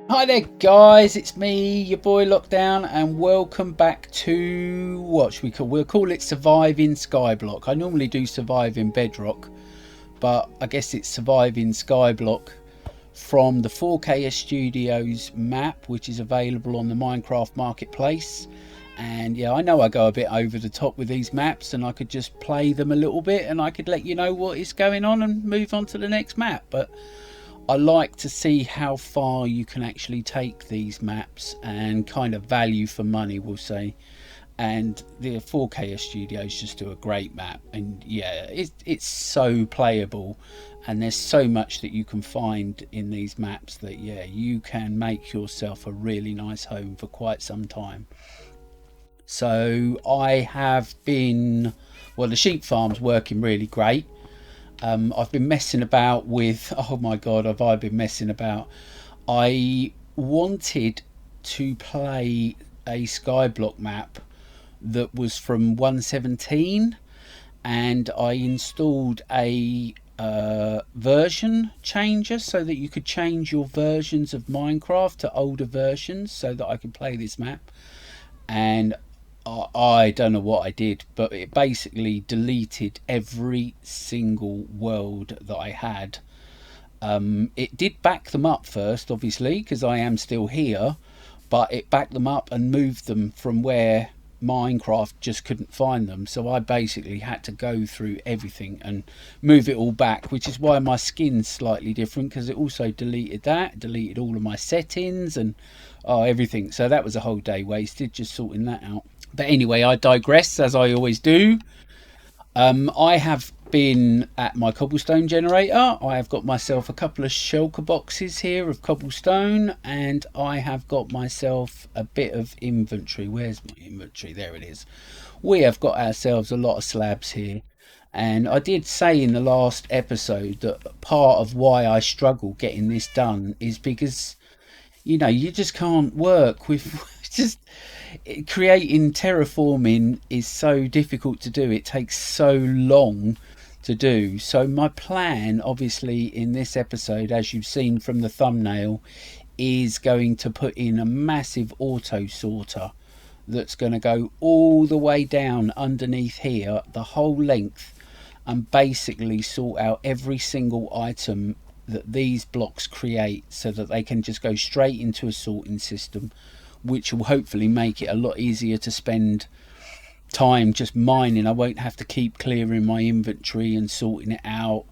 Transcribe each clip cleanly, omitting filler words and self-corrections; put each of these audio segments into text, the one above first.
Hi there guys, it's me, your boy Lockdown, and welcome back to what should we'll call it Surviving Skyblock. I normally do Surviving Bedrock, but I guess it's Surviving Skyblock from the 4KS Studios map, which is available on the Minecraft Marketplace. And yeah, I know I go a bit over the top with these maps, and I could just play them a little bit and I could let you know what is going on and move on to the next map, but I like to see how far you can actually take these maps and kind of value for money, we'll say. And the 4K Studios just do a great map, and yeah, it's so playable, and there's so much that you can find in these maps that yeah, you can make yourself a really nice home for quite some time. So I have been, well, the sheep farm's working really great. I've been messing about with, oh my god, have I been messing about? I wanted to play a Skyblock map that was from 117, and I installed a version changer so that you could change your versions of Minecraft to older versions so that I could play this map. And I don't know what I did, but it basically deleted every single world that I had. It did back them up first, obviously, because I am still here, but it backed them up and moved them from where Minecraft just couldn't find them. So I basically had to go through everything and move it all back, which is why my skin's slightly different, because it also deleted that, deleted all of my settings and everything. So that was a whole day wasted just sorting that out. But anyway, I digress as I always do. I have been at my cobblestone generator. I have got myself a couple of shulker boxes here of cobblestone, and I have got myself a bit of inventory. Where's my inventory? There it is. We have got ourselves a lot of slabs here. And I did say in the last episode that part of why I struggle getting this done is because you just can't work with just creating terraforming is so difficult to do. It takes so long to do. So my plan, obviously, in this episode, as you've seen from the thumbnail, is going to put in a massive auto sorter that's going to go all the way down underneath here, the whole length, and basically sort out every single item that these blocks create so that they can just go straight into a sorting system, which will hopefully make it a lot easier to spend time just mining. I won't have to keep clearing my inventory and sorting it out.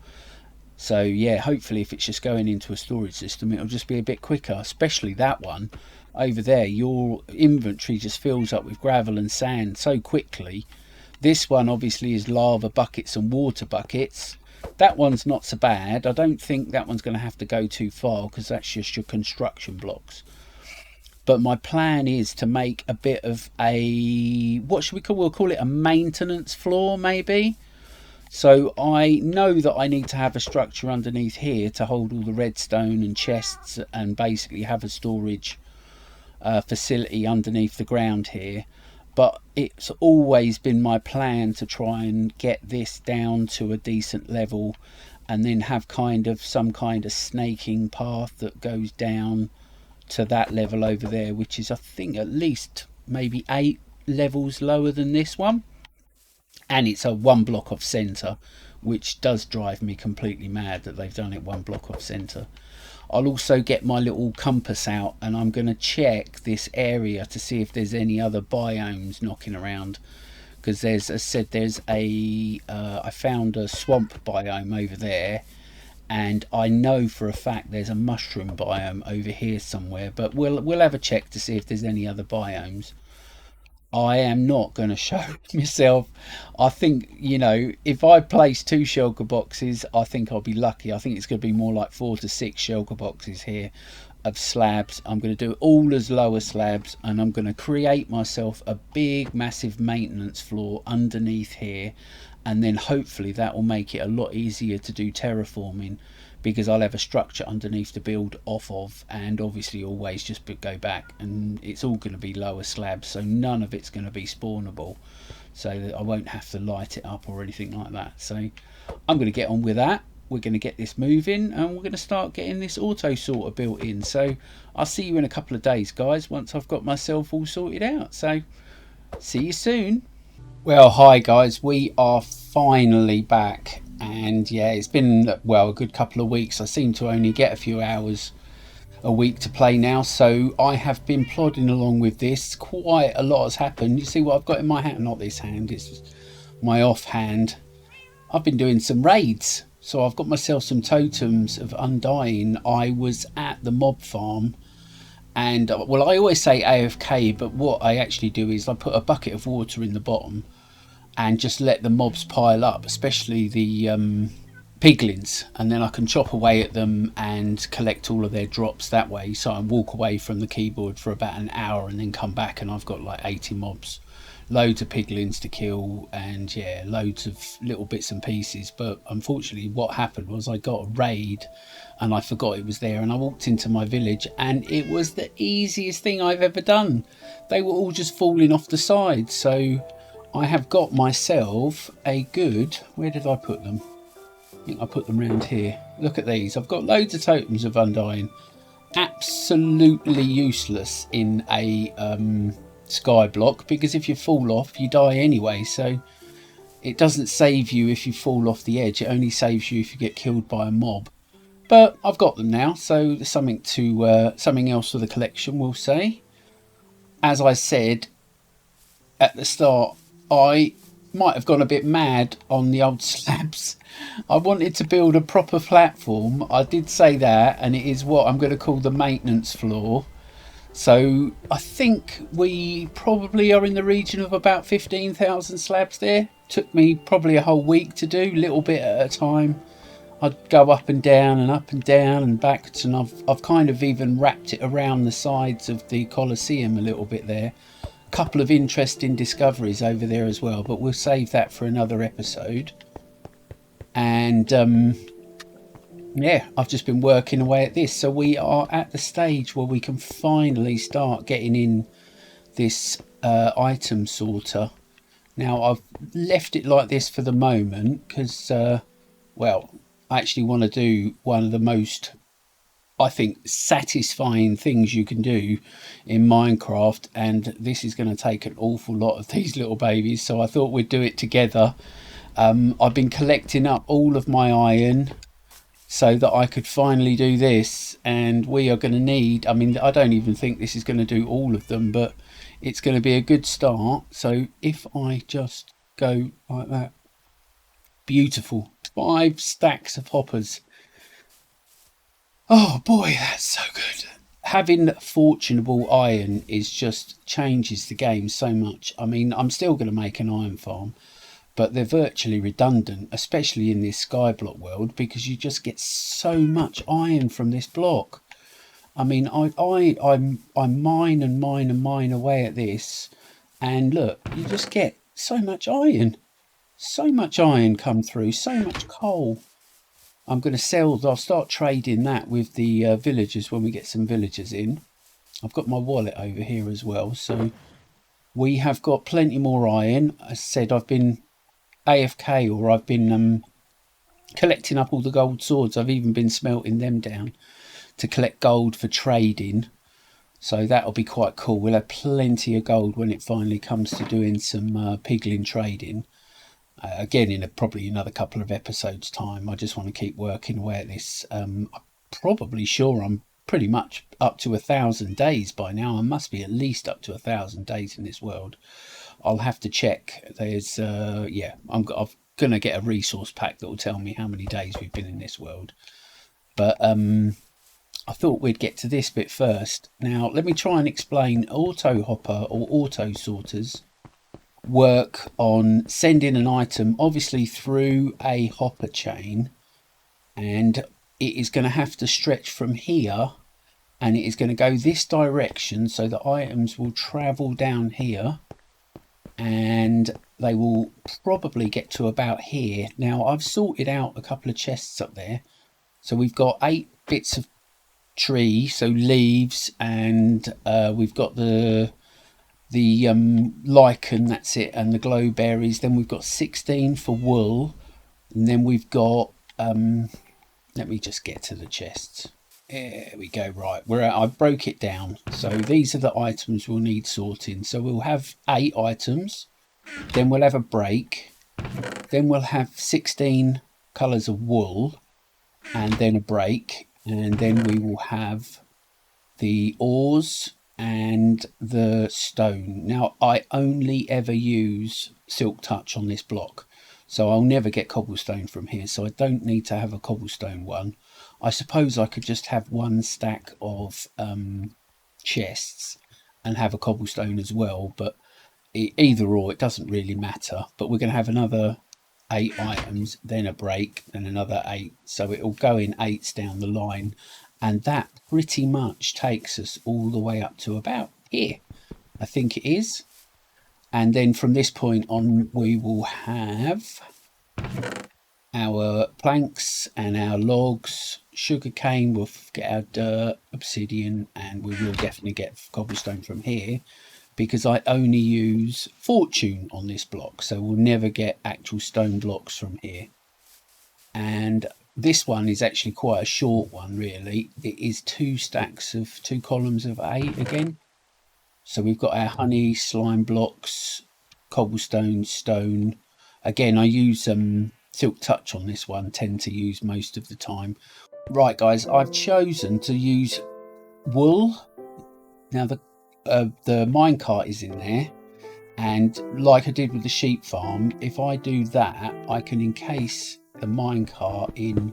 So yeah, hopefully if it's just going into a storage system, it'll just be a bit quicker, especially that one over there. Your inventory just fills up with gravel and sand so quickly. This one obviously is lava buckets and water buckets. That one's not so bad. I don't think that one's going to have to go too far because that's just your construction blocks. But my plan is to make a bit of a, what should we call, we'll call it a maintenance floor maybe. So I know that I need to have a structure underneath here to hold all the redstone and chests and basically have a storage facility underneath the ground here. But it's always been my plan to try and get this down to a decent level and then have kind of some kind of snaking path that goes down to that level over there, which is I think at least maybe 8 levels lower than this one, and it's a one block off center, which does drive me completely mad that they've done it one block off center. I'll also get my little compass out and I'm going to check this area to see if there's any other biomes knocking around, because there's, as I said, there's a I found a swamp biome over there, and I know for a fact there's a mushroom biome over here somewhere, but we'll have a check to see if there's any other biomes. I am not going to show myself. I think, if I place 2 shulker boxes, I think I'll be lucky. I think it's going to be more like 4 to 6 shulker boxes here of slabs. I'm going to do it all as lower slabs, and I'm going to create myself a big massive maintenance floor underneath here, and then hopefully that will make it a lot easier to do terraforming, because I'll have a structure underneath to build off of, and obviously always just go back, and it's all going to be lower slabs, so none of it's going to be spawnable, so that I won't have to light it up or anything like that. So I'm going to get on with that. we're going to get this moving, and we're going to start getting this auto sorter built in. So I'll see you in a couple of days, guys, once I've got myself all sorted out. So see you soon. Well, hi guys, we are finally back, and yeah, it's been, well, a good couple of weeks. I seem to only get a few hours a week to play now, so I have been plodding along with this. Quite a lot has happened. You see what I've got in my hand? Not this hand, it's my off hand. I've been doing some raids, so I've got myself some totems of undying. I was at the mob farm, and well, I always say AFK, but what I actually do is I put a bucket of water in the bottom and just let the mobs pile up, especially the piglins, and then I can chop away at them and collect all of their drops that way. So I walk away from the keyboard for about an hour and then come back, and I've got like 80 mobs, loads of piglins to kill, and yeah, loads of little bits and pieces. But unfortunately what happened was I got a raid and I forgot it was there, and I walked into my village and it was the easiest thing I've ever done. They were all just falling off the side. So I have got myself a good, where did I put them? I think I put them around here. Look at these. I've got loads of totems of undying. Absolutely useless in a skyblock, because if you fall off you die anyway. So it doesn't save you if you fall off the edge. It only saves you if you get killed by a mob. But I've got them now, so there's something else for the collection, we'll say. As I said at the start, I might have gone a bit mad on the old slabs. I wanted to build a proper platform. I did say that, and it is what I'm going to call the maintenance floor. So I think we probably are in the region of about 15,000 slabs there. Took me probably a whole week to do, little bit at a time. I'd go up and down and backwards, and I've kind of even wrapped it around the sides of the Colosseum a little bit there. Couple of interesting discoveries over there as well, but we'll save that for another episode. And yeah, I've just been working away at this, so we are at the stage where we can finally start getting in this item sorter. Now I've left it like this for the moment because well, I actually want to do one of the most, I think, satisfying things you can do in Minecraft, and this is going to take an awful lot of these little babies, so I thought we'd do it together. I've been collecting up all of my iron so that I could finally do this, and we are going to need, I mean, I don't even think this is going to do all of them, but it's going to be a good start. So if I just go like that, beautiful, 5 stacks of hoppers. Oh boy, that's so good. Having fortunable iron is just changes the game so much. I mean, I'm still going to make an iron farm, but they're virtually redundant, especially in this skyblock world, because you just get so much iron from this block. I mean, I mine and mine and mine away at this, and look, you just get so much iron. So much iron come through, so much coal. I'm going to sell, I'll start trading that with the villagers when we get some villagers in. I've got my wallet over here as well, so we have got plenty more iron. As I said, I've been AFK, or I've been collecting up all the gold swords. I've even been smelting them down to collect gold for trading, so that'll be quite cool. We'll have plenty of gold when it finally comes to doing some piglin trading. Again, in probably another couple of episodes time. I just want to keep working away at this. I'm probably sure I'm pretty much up to 1,000 days by now. I must be at least up to 1,000 days in this world. I'll have to check. There's yeah, I'm gonna get a resource pack that will tell me how many days we've been in this world. But I thought we'd get to this bit first. Now let me try and explain. Auto hopper or auto sorters work on sending an item obviously through a hopper chain, and it is going to have to stretch from here, and it is going to go this direction, so the items will travel down here and they will probably get to about here. Now I've sorted out a couple of chests up there, so we've got 8 bits of tree, so leaves, and we've got the lichen, that's it, and the glow berries. Then we've got 16 for wool, and then we've got let me just get to the chests. There we go. Right, I broke it down. So these are the items we'll need sorting. So we'll have 8 items, then we'll have a break, then we'll have 16 colours of wool, and then a break, and then we will have the ores and the stone. Now I only ever use silk touch on this block, so I'll never get cobblestone from here, so I don't need to have a cobblestone one. I suppose I could just have 1 stack of chests and have a cobblestone as well, but either or, it doesn't really matter. But we're going to have another 8 items, then a break, then another 8, so it'll go in 8s down the line, and that pretty much takes us all the way up to about here, I think it is. And then from this point on we will have our planks and our logs, sugarcane, we'll get our dirt, obsidian, and we will definitely get cobblestone from here, because I only use fortune on this block, so we'll never get actual stone blocks from here. And this one is actually quite a short one, really. It is 2 stacks of 2 columns of 8 again. So we've got our honey, slime blocks, cobblestone, stone. Again, I use silk touch on this one, tend to use most of the time. Right guys, I've chosen to use wool. Now the minecart is in there, and like I did with the sheep farm, if I do that, I can encase the minecart in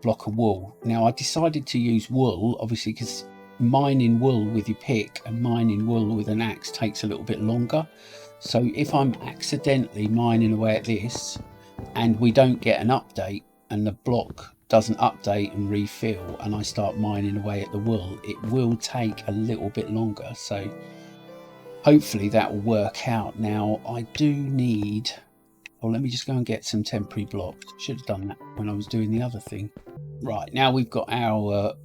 block of wool. Now I decided to use wool, obviously, because mining wool with your pick and mining wool with an axe takes a little bit longer. So if I'm accidentally mining away at this and we don't get an update and the block doesn't update and refill, and I start mining away at the wool, it will take a little bit longer. So hopefully that will work out. Now I do need, well, let me just go and get some temporary blocks. Should have done that when I was doing the other thing. Right, now we've got our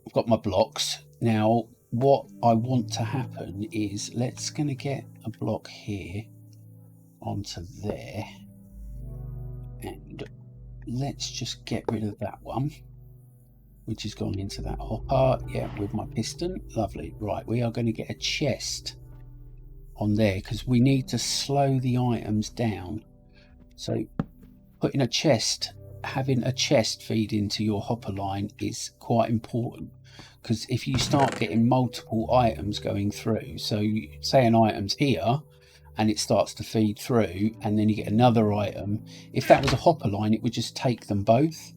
I've got my blocks. Now what I want to happen is, let's gonna get a block here onto there, and let's just get rid of that one which has gone into that hopper. Yeah, with my piston. Lovely. Right, we are going to get a chest on there because we need to slow the items down. So putting a chest, having a chest feed into your hopper line is quite important, because if you start getting multiple items going through, so say an item's here and it starts to feed through, and then you get another item, if that was a hopper line, it would just take them both,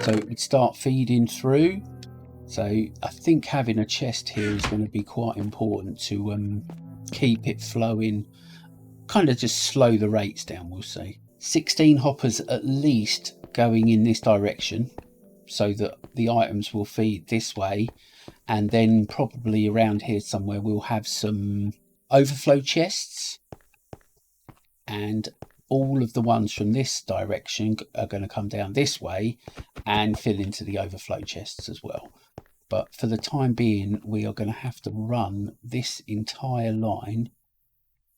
so it would start feeding through. So I think having a chest here is going to be quite important to keep it flowing, kind of just slow the rates down, we'll see. 16 hoppers at least going in this direction, so that the items will feed this way, and then probably around here somewhere we'll have some overflow chests, and all of the ones from this direction are going to come down this way and fill into the overflow chests as well. But for the time being, we are going to have to run this entire line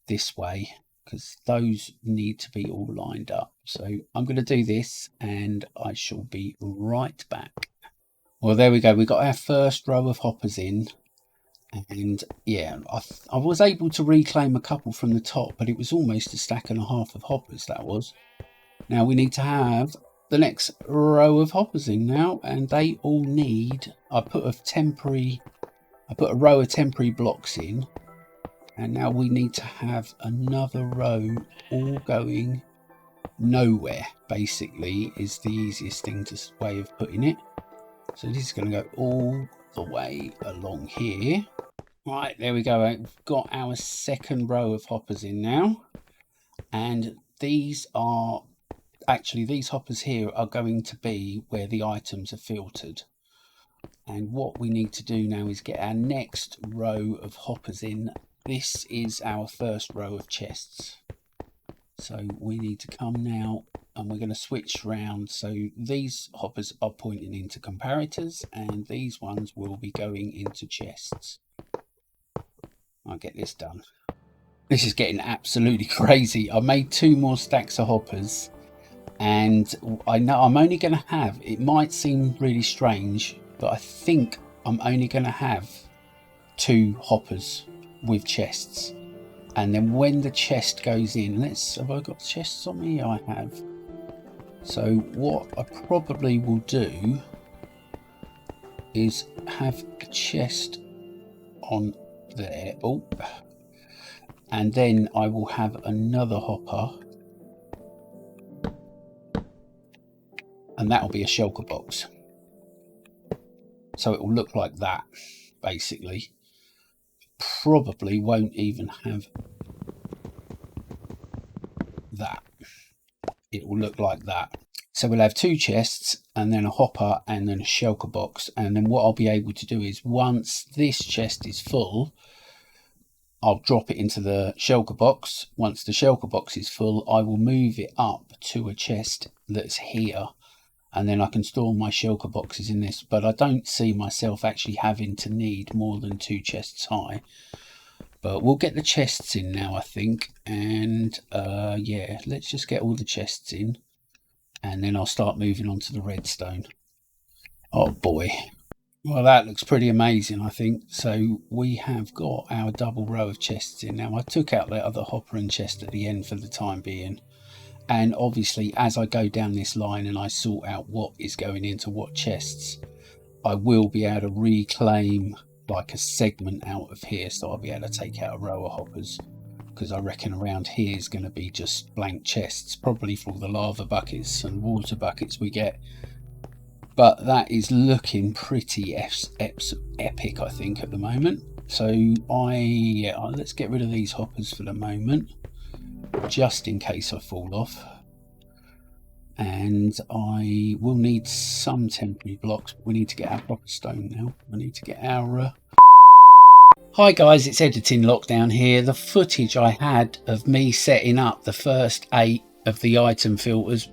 this way, because those need to be all lined up. So I'm going to do this and I shall be right back. Well, there we go. We got our first row of hoppers in, and yeah, I was able to reclaim a couple from the top, but it was almost a stack and a half of hoppers, that was. Now we need to have the next row of hoppers in now, and they all need, I put a row of temporary blocks in, and now we need to have another row all going nowhere, basically, is the easiest way of putting it. So this is going to go all the way along here. Right, there we go. We've got our second row of hoppers in now, and these hoppers here are going to be where the items are filtered. And what we need to do now is get our next row of hoppers in. This is our first row of chests, so we need to come now, and we're going to switch round. So these hoppers are pointing into comparators, and these ones will be going into chests. I'll get this done. This is getting absolutely crazy. I made 2 more stacks of hoppers, And I know I'm only going to have, it might seem really strange, but I think I'm only going to have 2 hoppers with chests. And then when the chest goes in, have I got chests on me? I have. So what I probably will do is have a chest on there. Oh, and then I will have another hopper, and that will be a shulker box. So it will look like that, basically. Probably won't even have that. It will look like that. So we'll have 2 chests and then a hopper and then a shulker box. And then what I'll be able to do is, once this chest is full, I'll drop it into the shulker box. Once the shulker box is full, I will move it up to a chest that's here, and then I can store my shulker boxes in this. But I don't see myself actually having to need more than 2 chests high. But we'll get the chests in now, I think. And yeah, let's just get all the chests in, and then I'll start moving on to the redstone. Oh boy. Well, that looks pretty amazing, I think. So we have got our double row of chests in. Now, I took out the other hopper and chest at the end for the time being. And obviously, as I go down this line and I sort out what is going into what chests, I will be able to reclaim like a segment out of here. So I'll be able to take out a row of hoppers, because I reckon around here is going to be just blank chests, probably for all the lava buckets and water buckets we get. But that is looking pretty epic, I think, at the moment. So let's get rid of these hoppers for the moment, just in case I fall off. And I will need some temporary blocks. We need to get our proper stone now. We need to get our... Hi guys, it's Editing Lockdown here. The footage I had of me setting up the first 8 of the item filters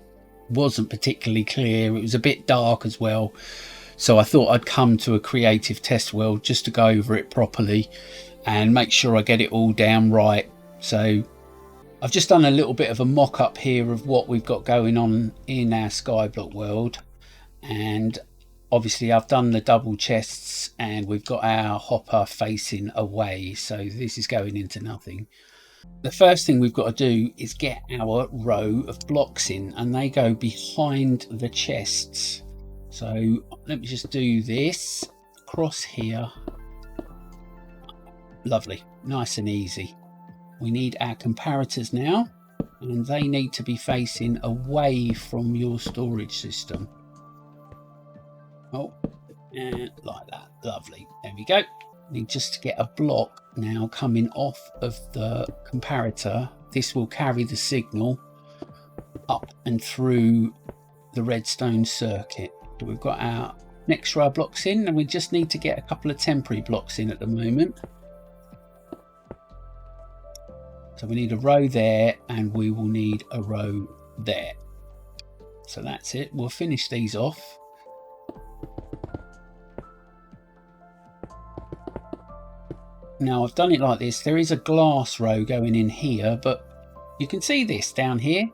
wasn't particularly clear. It was a bit dark as well, so I thought I'd come to a creative test world just to go over it properly and make sure I get it all down right. So I've just done a little bit of a mock-up here of what we've got going on in our Skyblock world, and obviously I've done the double chests and we've got our hopper facing away, so this is going into nothing. The first thing we've got to do is get our row of blocks in, and they go behind the chests. So let me just do this across here. Lovely, nice and easy. We need our comparators now, and they need to be facing away from your storage system. Oh, and like that. Lovely, there we go. Need just to get a block now coming off of the comparator. This will carry the signal up and through the redstone circuit. So we've got our next row of blocks in, and we just need to get a couple of temporary blocks in at the moment. So we need a row there, and we will need a row there. So that's it. We'll finish these off. Now I've done it like this. There is a glass row going in here, but you can see this down here.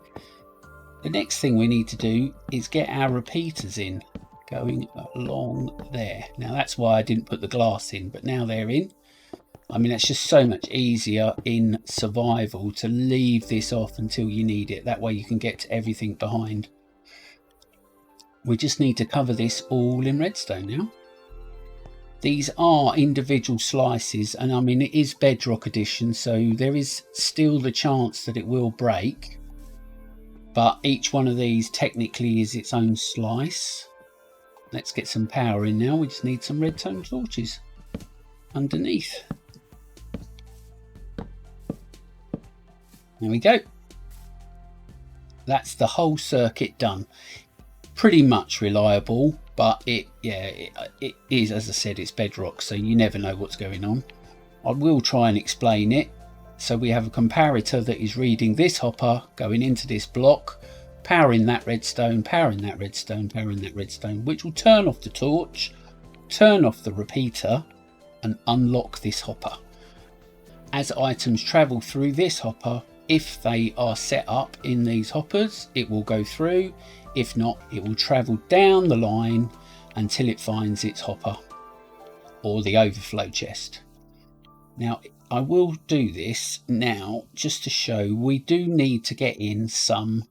The next thing we need to do is get our repeaters in, going along there. Now that's why I didn't put the glass in, but now they're in. I mean, it's just so much easier in survival to leave this off until you need it. That way you can get to everything behind. We just need to cover this all in redstone now. These are individual slices, and I mean, it is Bedrock edition, so there is still the chance that it will break. But each one of these technically is its own slice. Let's get some power in now. We just need some redstone torches underneath. There we go. That's the whole circuit done. Pretty much reliable, but it is, as I said, it's Bedrock, so you never know what's going on. I will try and explain it. So we have a comparator that is reading this hopper going into this block, powering that redstone, powering that redstone, powering that redstone, which will turn off the torch, turn off the repeater, and unlock this hopper. As items travel through this hopper, If they are set up in these hoppers, it will go through. If not, it will travel down the line until it finds its hopper or the overflow chest. Now, I will do this now just to show we do need to get in some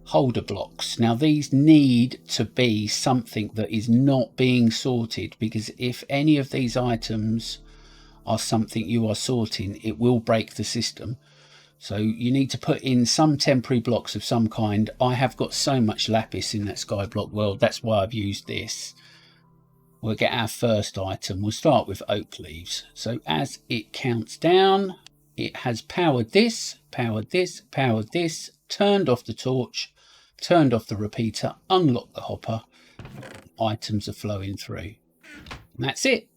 holder blocks. Now, these need to be something that is not being sorted, because if any of these items are something you are sorting, it will break the system. So you need to put in some temporary blocks of some kind. I have got so much lapis in that Skyblock world, that's why I've used this. We'll get our first item. We'll start with oak leaves. So as it counts down, it has powered this, powered this, powered this, turned off the torch, turned off the repeater, unlocked the hopper. Items are flowing through. And that's it.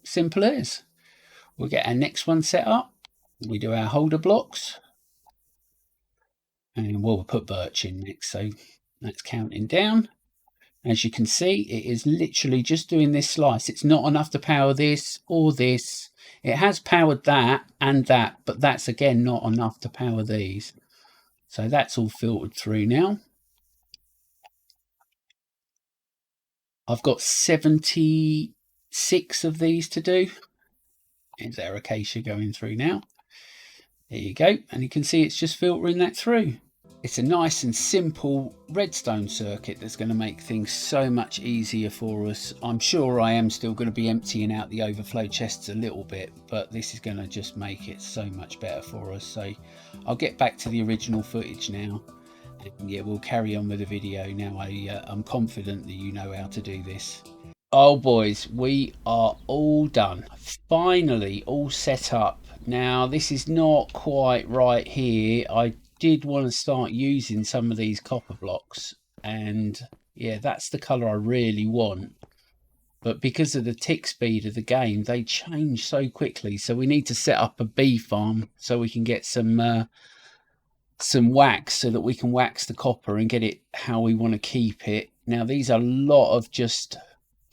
Simple as. We'll get our next one set up. We do our holder blocks. And we'll put birch in next. So that's counting down. As you can see, it is literally just doing this slice. It's not enough to power this or this. It has powered that and that, but that's again not enough to power these. So that's all filtered through now. I've got 76 of these to do. There's our acacia going through now. There you go. And you can see it's just filtering that through. It's a nice and simple redstone circuit that's going to make things so much easier for us. I'm sure I am still going to be emptying out the overflow chests a little bit, but this is going to just make it so much better for us. So I'll get back to the original footage now. And yeah, we'll carry on with the video now. I'm confident that you know how to do this. Oh boys, we are all done. Finally all set up. Now this is not quite right here. I did want to start using some of these copper blocks, and yeah, that's the color I really want, but because of the tick speed of the game, they change so quickly. So we need to set up a bee farm so we can get some wax, so that we can wax the copper and get it how we want to keep it. Now these are a lot of just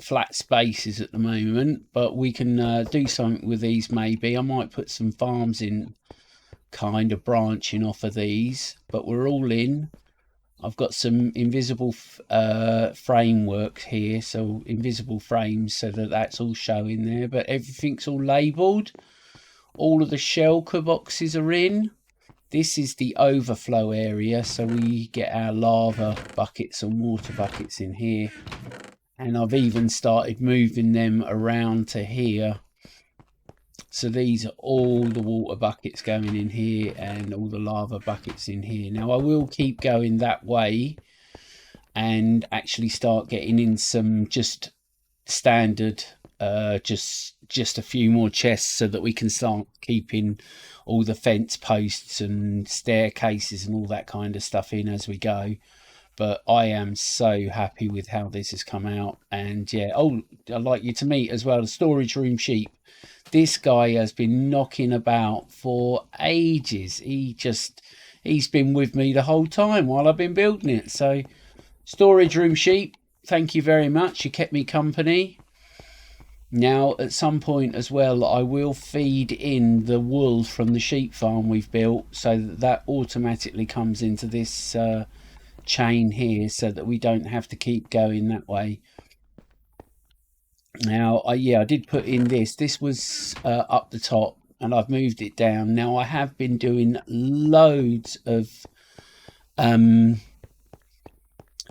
flat spaces at the moment, but we can do something with these. Maybe I might put some farms in, kind of branching off of these, but we're all in. I've got some invisible framework here, so invisible frames, so that that's all showing there, but everything's all labeled. All of the shulker boxes are in. This is the overflow area, so we get our lava buckets and water buckets in here, and I've even started moving them around to here. So these are all the water buckets going in here and all the lava buckets in here. Now I will keep going that way and actually start getting in some just standard, just a few more chests, so that we can start keeping all the fence posts and staircases and all that kind of stuff in as we go. But I am so happy with how this has come out. And yeah, oh, I'd like you to meet as well the storage room sheep. This guy has been knocking about for ages. He's been with me the whole time while I've been building it. So storage room sheep, thank you very much. You kept me company. Now at some point as well, I will feed in the wool from the sheep farm we've built, so that automatically comes into this chain here, so that we don't have to keep going that way. Now I did put in this was up the top, and I've moved it down. Now I have been doing loads of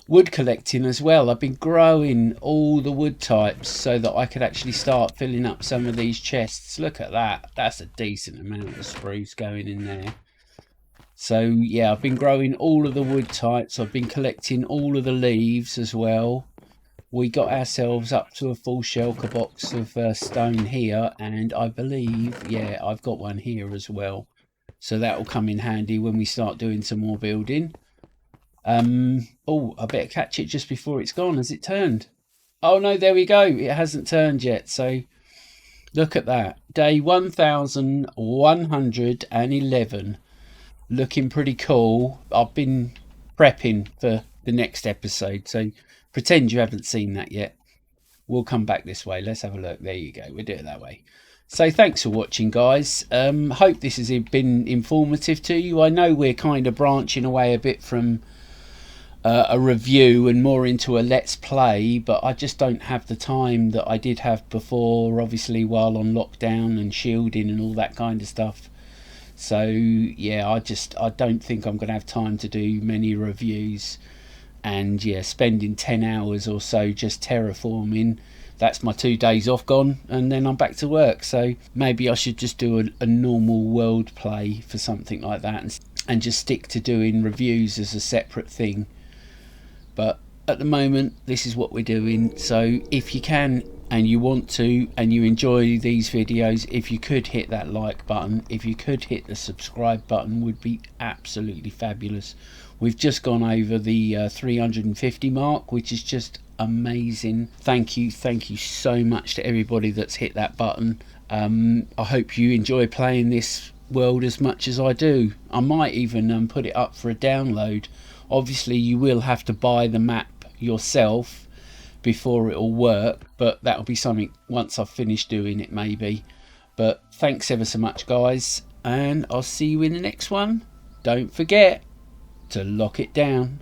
wood collecting as well. I've been growing all the wood types so that I could actually start filling up some of these chests. Look at that, that's a decent amount of spruce going in there. So yeah, I've been growing all of the wood types. I've been collecting all of the leaves as well. We got ourselves up to a full shulker box of stone here, and I believe, yeah, I've got one here as well. So that will come in handy when we start doing some more building. Oh, I better catch it just before it's gone. Has it turned? Oh no, there we go. It hasn't turned yet. So look at that. Day 1111. Looking pretty cool. I've been prepping for the next episode, so pretend you haven't seen that yet. We'll come back this way. Let's have a look. There you go. We'll do it that way. So thanks for watching, guys. Hope this has been informative to you. I know we're kind of branching away a bit from a review and more into a let's play, but I just don't have the time that I did have before, obviously while on lockdown and shielding and all that kind of stuff. So yeah, I don't think I'm gonna have time to do many reviews. And yeah, spending 10 hours or so just terraforming, that's my 2 days off gone, and then I'm back to work. So maybe I should just do a normal world play for something like that, and just stick to doing reviews as a separate thing. But at the moment, this is what we're doing. So if you can and you want to and you enjoy these videos, if you could hit that like button, if you could hit the subscribe button, would be absolutely fabulous. We've just gone over the 350 mark, which is just amazing. Thank you so much to everybody that's hit that button. I hope you enjoy playing this world as much as I do. I might even put it up for a download. Obviously you will have to buy the map yourself before it'll work, but that'll be something once I've finished doing it, maybe. But thanks ever so much, guys, and I'll see you in the next one. Don't forget to lock it down.